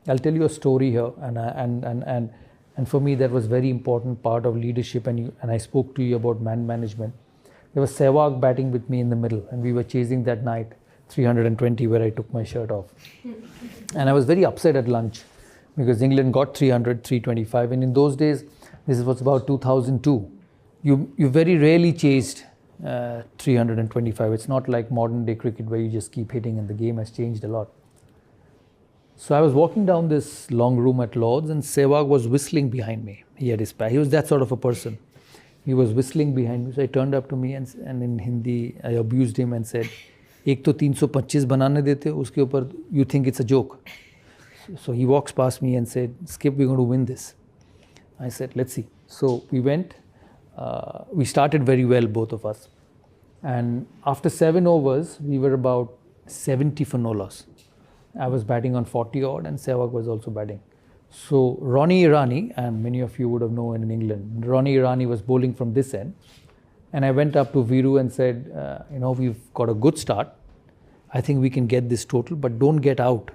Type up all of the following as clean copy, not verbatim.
I'll tell you a story here, and for me that was very important part of leadership. And I spoke to you about man management. There was Sehwag batting with me in the middle, and we were chasing that night 320 where I took my shirt off. And I was very upset at lunch because England got 300, 325. And in those days, this was about 2002, you very rarely chased 325. It's not like modern day cricket where you just keep hitting, and the game has changed a lot. So I was walking down this long room at Lord's, and Sehwag was whistling behind me. He had his pack. He was that sort of a person. He was whistling behind me. So I turned up to me and in Hindi, I abused him and said, "Ek to 325 banane dete, uske upar you think it's a joke." So he walks past me and said, "Skip, we're going to win this." I said, "Let's see." So we went. We started very well, both of us. And after 7 overs, we were about 70 for no loss. I was batting on 40 odd, and Sehwag was also batting. So Ronnie Irani, and many of you would have known in England, Ronnie Irani was bowling from this end. And I went up to Viru and said, we've got a good start. I think we can get this total, but don't get out.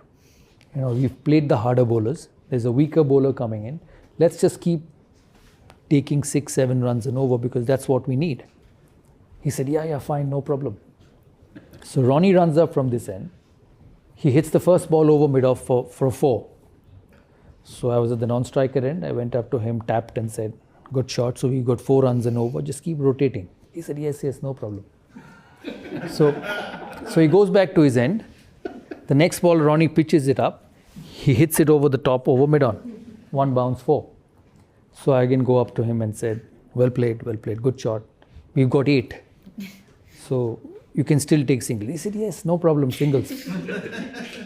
We've played the harder bowlers. There's a weaker bowler coming in. Let's just keep taking 6-7 runs and over, because that's what we need. He said, yeah, fine, no problem. So Ronnie runs up from this end. He hits the first ball over mid-off for a 4. So I was at the non-striker end. I went up to him, tapped and said, "Good shot. So we got 4 runs and over. Just keep rotating." He said, yes, no problem. So he goes back to his end. The next ball, Ronnie pitches it up. He hits it over the top, over mid-on. 1 bounce, 4. So I again go up to him and said, well played, good shot. We've got 8. So you can still take single. He said, yes, no problem, singles.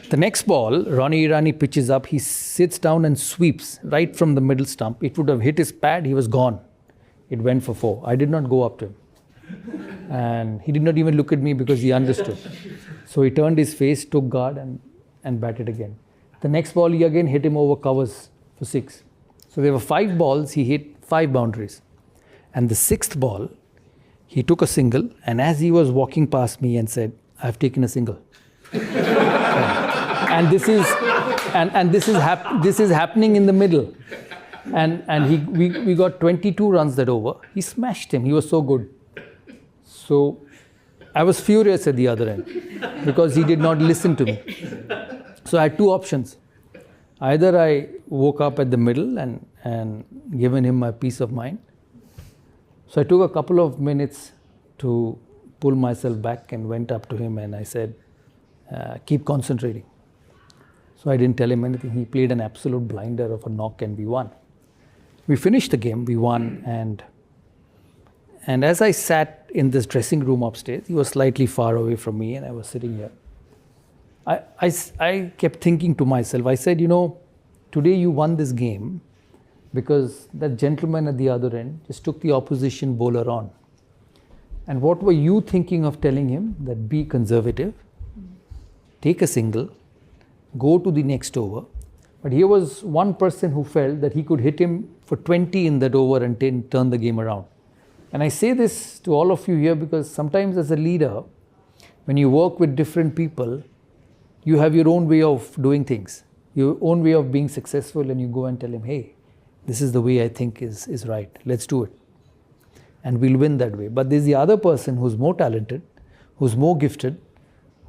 The next ball, Ronnie Irani pitches up. He sits down and sweeps right from the middle stump. It would have hit his pad. He was gone. It went for 4. I did not go up to him. And he did not even look at me because he understood. So he turned his face, took guard and batted again. The next ball, he again hit him over covers for 6. So there were 5 balls. He hit 5 boundaries. And the 6th ball, he took a single, and as he was walking past me and said, "I've taken a single." And this is happening in the middle. And we got 22 runs that over. He smashed him. He was so good. So I was furious at the other end because he did not listen to me. So I had 2 options. Either I woke up at the middle and given him my peace of mind. So I took a couple of minutes to pull myself back and went up to him and I said, keep concentrating. So I didn't tell him anything. He played an absolute blinder of a knock and we won. We finished the game, we won, and as I sat in this dressing room upstairs, he was slightly far away from me and I was sitting here. I kept thinking to myself, I said, today you won this game because that gentleman at the other end just took the opposition bowler on. And what were you thinking of telling him? That be conservative, take a single, go to the next over. But here was one person who felt that he could hit him for 20 in that over and turn the game around. And I say this to all of you here because sometimes as a leader, when you work with different people, you have your own way of doing things, your own way of being successful, and you go and tell him, hey, this is the way I think is right. Let's do it. And we'll win that way. But there's the other person who's more talented, who's more gifted,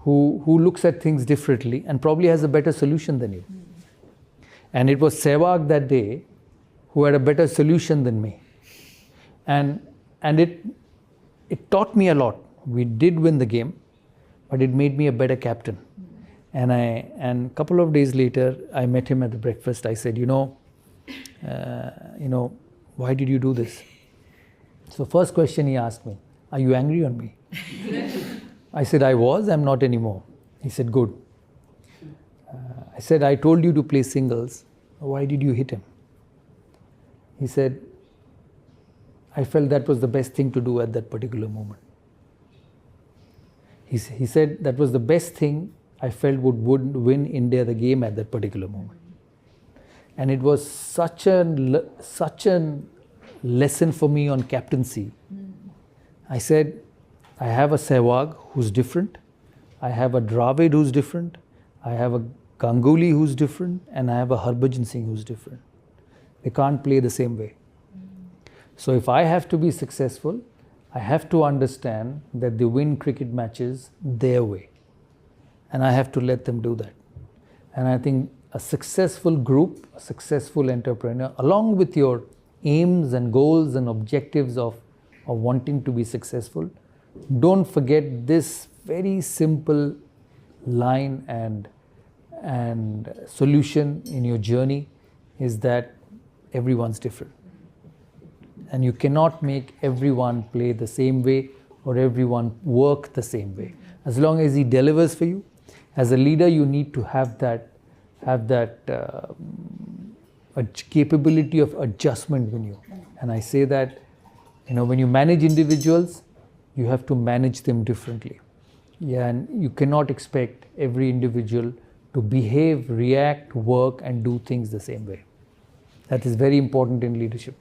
who looks at things differently and probably has a better solution than you. And it was Sehwag that day who had a better solution than me. And it taught me a lot. We did win the game, but it made me a better captain. And a couple of days later, I met him at the breakfast. I said, why did you do this? So first question he asked me, are you angry on me? I said, I was, I'm not anymore. He said, good. I said, I told you to play singles. Why did you hit him? He said, I felt that was the best thing to do at that particular moment. He said that was the best thing I felt would win India the game at that particular moment. And it was such a lesson for me on captaincy. I said, I have a Sehwag who's different. I have a Dravid who's different. I have a Ganguly who's different, and I have a Harbhajan Singh who's different. They can't play the same way. So if I have to be successful, I have to understand that they win cricket matches their way. And I have to let them do that. And I think a successful group, a successful entrepreneur, along with your aims and goals and objectives of wanting to be successful, don't forget this very simple line and solution in your journey is that everyone's different. And you cannot make everyone play the same way or everyone work the same way. As long as he delivers for you, as a leader, you need to have that a capability of adjustment in you. And I say that, when you manage individuals, you have to manage them differently. Yeah, and you cannot expect every individual to behave, react, work, and do things the same way. That is very important in leadership.